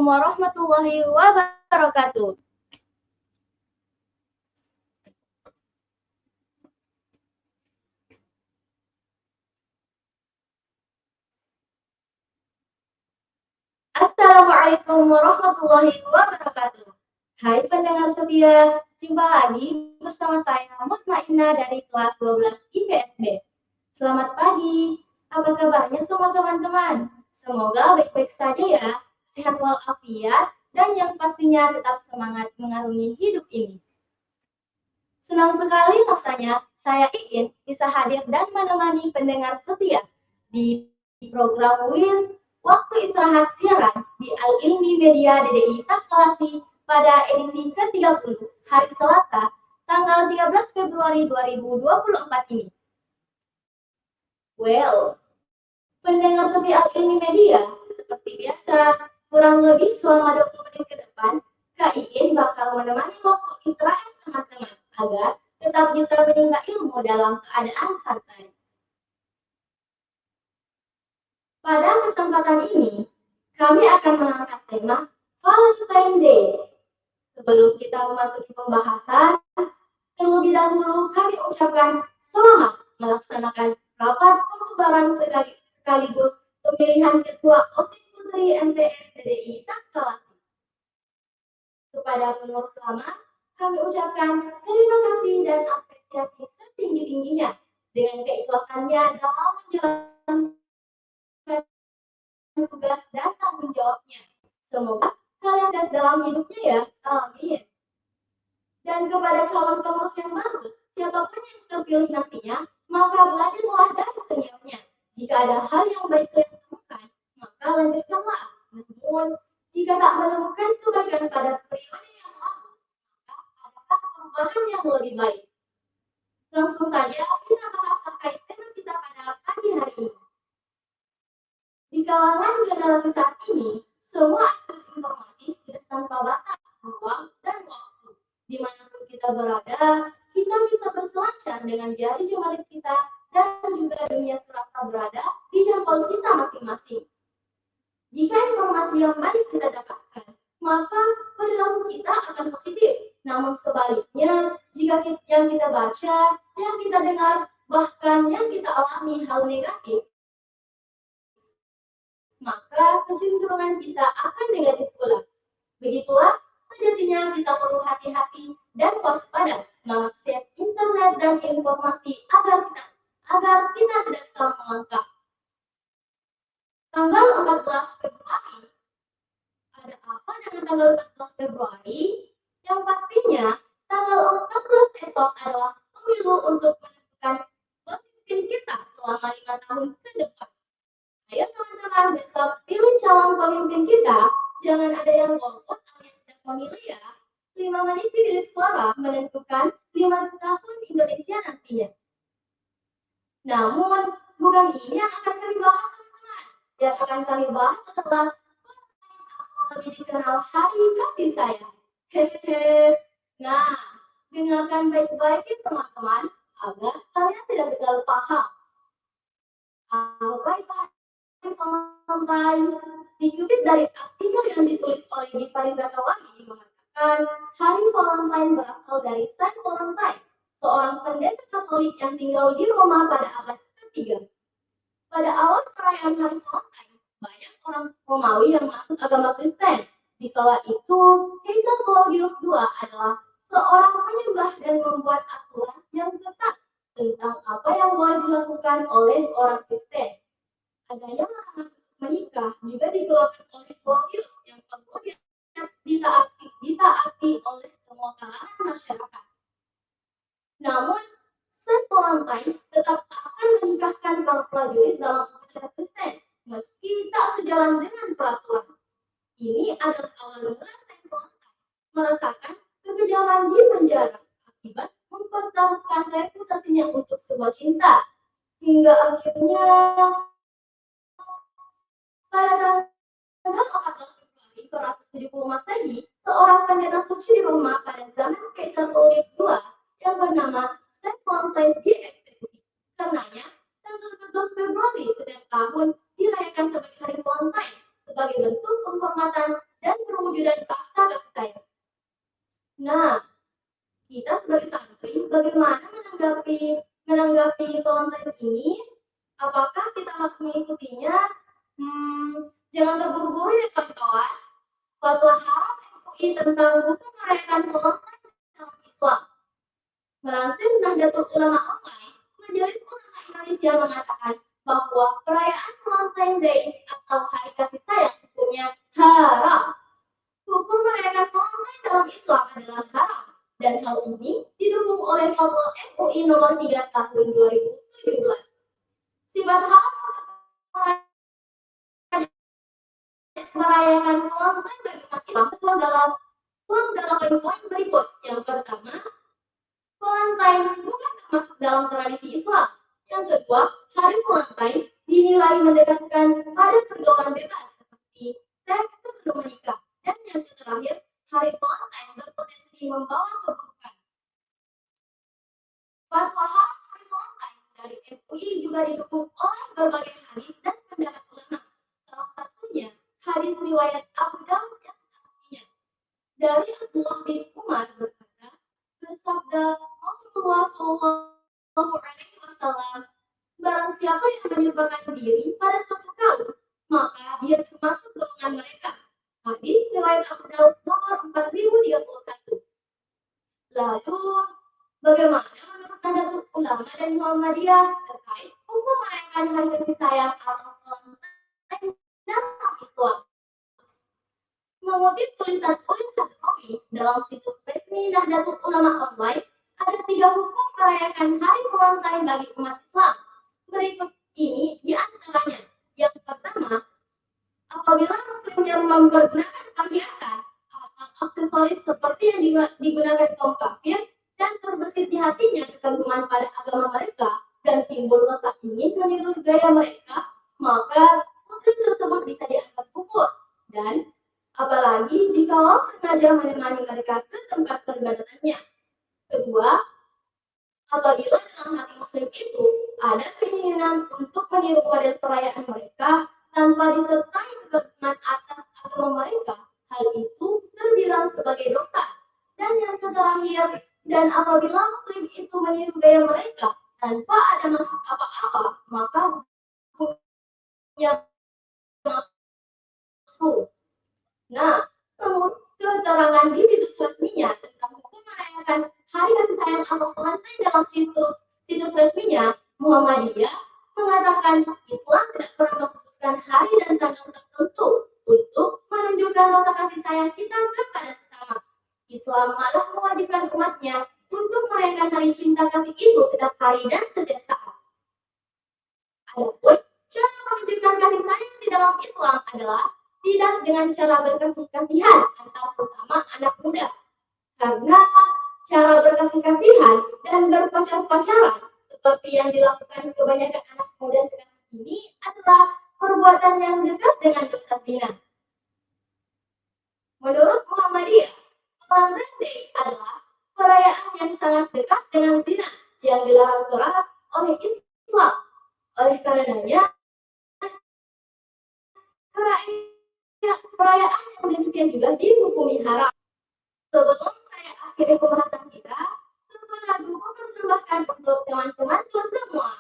warahmatullahi wabarakatuh. Assalamualaikum warahmatullahi wabarakatuh. Hai pendengar setia, jumpa lagi bersama saya Mutmainah dari kelas 12 IPSB. Selamat pagi, apa kabarnya semua teman-teman? Semoga baik-baik saja ya, sehat walafiat, dan yang pastinya tetap semangat mengarungi hidup ini. Senang sekali rasanya saya Iin bisa hadir dan menemani pendengar setia di program WIS Waktu Istirahat Siaran di Al-Ilmi Media DDI Takalasi pada edisi ke-30 hari Selasa tanggal 13 Februari 2024 ini. Well, pendengar setia Al-Ilmi Media, seperti biasa, kurang lebih selama 20 menit ke depan, Kak Iin bakal menemani waktu istirahat teman-teman agar tetap bisa menimba ilmu dalam keadaan santai. Pada kesempatan ini, kami akan mengangkat tema Valentine Day. Sebelum kita memasuki pembahasan, terlebih dahulu kami ucapkan selamat melaksanakan rapat pembubaran sekaligus pemilihan Ketua OSIS Putri MTS DDI Takalasi. Kepada pengurus lama, kami ucapkan terima kasih dan apresiasi setinggi-tingginya dengan keikhlasannya dalam menjalankan tugas dan tanggung jawabnya. Semoga kalian sukses dalam hidupnya ya. Amin. Dan kepada calon pengurus yang baru, siapapun yang terpilih nantinya, maka belajarlah dari seniornya. Jika ada hal yang baik kalian temukan, maka lanjutkanlah. Namun, jika tak menemukan kebaikan pada periode yang lalu, maka adalah perubahan yang lebih baik. Langsung saja kita bahas terkait tema kita pada pagi hari ini. Di kalangan generasi saat ini, semua akses informasi sudah tanpa batas, ruang, dan waktu. Dimanapun kita berada, kita bisa berselancar dengan jari jemari kita dan juga dunia serasa berada di jangkauan kita masing-masing. Jika informasi yang baik kita dapatkan, maka perilaku kita akan positif. Namun sebaliknya, jika yang kita baca, yang kita dengar, bahkan yang kita alami hal negatif, maka kecenderungan kita akan negatif pula. Begitulah sejatinya kita perlu hati-hati dan waspada mengakses internet dan informasi agar kita tidak salah melangkah. Tanggal 14 Februari, ada apa dengan tanggal 14 Februari? Yang pastinya tanggal 14 esok adalah pemilu untuk menentukan pemimpin kita selama 5 tahun ke depan. Ayo teman-teman, besok pilih calon pemimpin kita. Jangan ada yang golput alias tidak memilih ya. 5 menit pilih suara menentukan 5 tahun Indonesia nantinya. Namun, bukan ini yang akan kami bahas teman-teman. Yang akan kami bahas adalah lebih dikenal hari kasih sayang. Hehehe. Nah, dengarkan baik-baik ya teman-teman, agar kalian tidak terlalu paham. Apa itu Valentine? Dikutip dari artikel yang ditulis oleh Givari Zakawali mengatakan hari Valentine berasal dari Saint Valentine, seorang pendeta Katolik yang tinggal di Roma pada abad ke-3. Pada awal perayaan hari Valentine, banyak orang Romawi yang masuk agama Kristen. Di kala itu, Kaisar Claudius II adalah seorang penyembah dan membuat aturan yang ketat tentang apa yang boleh dilakukan oleh orang Kristen. Adanya larangan menikah juga dikeluarkan oleh Claudius yang kemudian ditaati oleh semua kalangan masyarakat. Namun, Saint Valentine tetap akan menikahkan para prajurit dalam upacara Kristen, meski tak sejalan dengan peraturan. Ini adalah awal mula Saint Valentine merasakan kekejaman di penjara akibat mempertaruhkan reputasinya untuk sebuah cinta. Hingga akhirnya pada tanggal 14 Februari 470 Masehi, seorang pendeta suci di Roma pada zaman Kaisar Claudius II yang bernama Saint Valentine dieksekusi. Karenanya, tanggal 14 Februari setiap tahun dirayakan sebagai hari Valentine sebagai bentuk penghormatan dan bagaimana menanggapi konten ini? Apakah kita harus mengikutinya? Jangan terburu-buru ya kawan-kawan. Fatwa Haram MUI tentang hukum merayakan konten dalam Islam. Melansir Nahdlatul Ulama Online, Majelis Ulama Indonesia mengatakan bahwa perayaan Valentine Day atau Hari Kasih Sayang hukumnya haram. Hukum merayakan Valentine dalam Islam adalah haram, dan hal ini didukung oleh Fatwa MUI nomor 3 tahun 2017. Sifat haram merayakan Valentine bagi umat Islam tertuang dalam poin berikut. Yang pertama, Valentine bukan termasuk dalam tradisi Islam. Yang kedua, hari Valentine dinilai mendekatkan pada pergaulan bebas seperti seks sebelum menikah. Dan yang terakhir, hari Valentine berpotensi membawa keburukan. Fatwa haram hari Valentine dari MUI juga didukung oleh berbagai hadis dan pendapat ulama. Salah satunya hadis riwayat Abu Daud yang artinya dari Abdullah bin Umar berkata, bersabda Rasulullah Shallallahu Alaihi Wasallam, barang siapa yang menyerupakan diri pada suatu kaum, maka dia termasuk golongan mereka. Hadis riwayat Abu Daud nomor 4031. Lalu, bagaimana menurut Nahdlatul Ulama dan Muhammadiyah terkait hukum merayakan hari kasih sayang atau Valentine dalam Islam? Mengutip tulisan Ulil Hadrowi dalam situs resmi Nahdlatul Ulama Online, ada 3 hukum merayakan hari Valentine bagi umat Islam. Berikut ini di antaranya. Yang pertama, apabila muslimnya mempergunakan perhiasan atau aksesoris seperti yang digunakan kaum kafir dan terbesit di hatinya kekaguman pada agama mereka dan timbul rasa ingin meniru gaya mereka, maka muslim tersebut bisa dianggap kufur. Dan apalagi jikalau sengaja menemani mereka ke tempat peribadatannya. Kedua, apabila dalam hati muslim itu ada keinginan untuk meniru model perayaan mereka tanpa disertai kekaguman atas agama mereka, hal itu terbilang sebagai dosa. Dan yang terakhir, dan apabila muslim itu meniru gaya mereka tanpa ada maksud apa-apa, maka hukumnya makruh. Nah, menurut keterangan di situs resminya tentang hukum merayakan hari kasih sayang atau Valentine dalam situs resminya, Muhammadiyah mengatakan Islam tidak pernah mengkhususkan hari dan tanggal tertentu untuk menunjukkan rasa kasih sayang kita kepada sesama. Islam malah mewajibkan umatnya untuk merayakan hari cinta kasih itu setiap hari dan setiap saat. Adapun cara menunjukkan kasih sayang di dalam Islam adalah tidak dengan cara berkasih-kasihan atau sesama anak muda. Karena cara berkasih-kasihan dan berpacar-pacaran seperti yang dilakukan kebanyakan anak muda sekarang ini adalah perbuatan yang dekat dengan dosa zina. Menurut Muhammadiyah, Valentine Day adalah perayaan yang sangat dekat dengan zina yang dilarang keras oleh Islam. Oleh karenanya, perayaan yang demikian juga dihukumi haram. Sebelum saya akhiri pembahasan kita, sebuah lagu mempersembahkan untuk teman-temanku semua.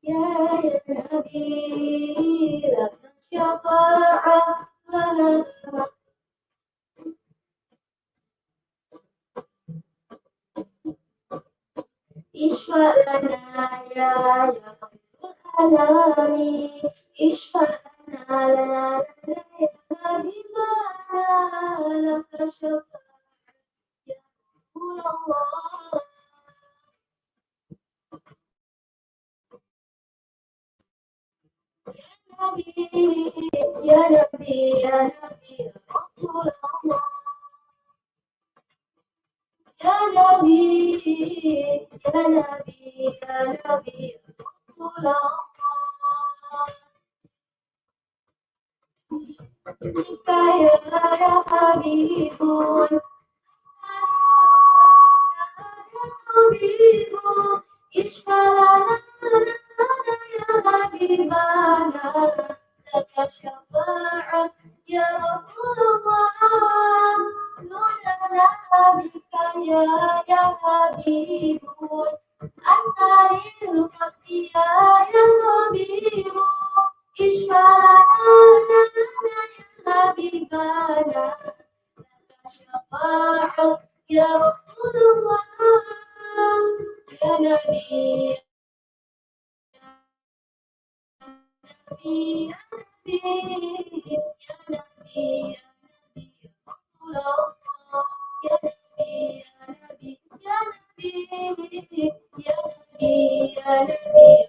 Ya Nabi, laka syafa'ah lana. Ishfa' lana ya khairul alami, ishfa' lana ya habibana, laka syafa'ah ya Rasulullah. Ya Nabi, ya Rasulullah. Ya Nabi, ya Nabi, ya Nabi, Rasulullah. Jika ya Habibun, syafaat ya Rasulullah, nurana bika ya Habibun, antaril fatia ya Tabibu, isfarana ya Habibana, syafaat ya Rasulullah, ya Nabi Nabi, ya Nabi, ya Nabi, ya Rasulullah, ya Nabi, ya Nabi, ya Nabi, ya Nabi, ya Nabi.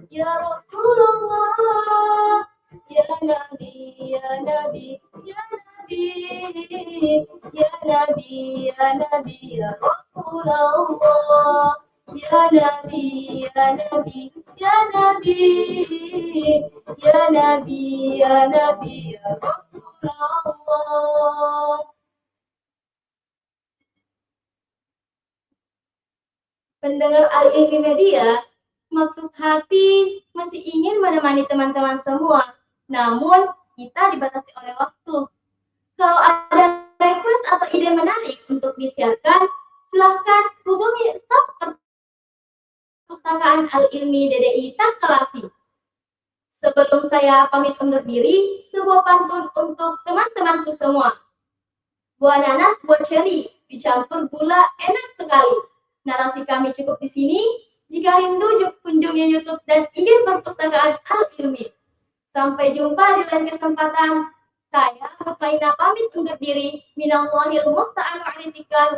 Ya Rasulullah, ya Nabi, ya Nabi, ya Nabi, ya Nabi, ya Nabi, ya Rasulullah, ya Nabi, ya Nabi, ya Nabi, ya Nabi, ya Nabi, ya Rasulullah. Pendengar Al-Ilmi Media, maksud hati masih ingin menemani teman-teman semua, namun kita dibatasi oleh waktu. Kalau ada request atau ide menarik untuk disiarkan, silahkan hubungi staf perpustakaan Al-Ilmi DDI Takalasi. Sebelum saya pamit undur diri, sebuah pantun untuk teman-temanku semua. Buah nanas, buah ceri, dicampur gula, enak sekali. Narasi kami cukup di sini. Jika rindu, kunjungi YouTube dan IG Perpustakaan Al-Ilmi. Sampai jumpa di lain kesempatan. Saya Mutmainah pamit undur diri. Minallahil musta'an wa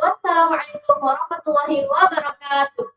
Wassalamualaikum warahmatullahi wabarakatuh.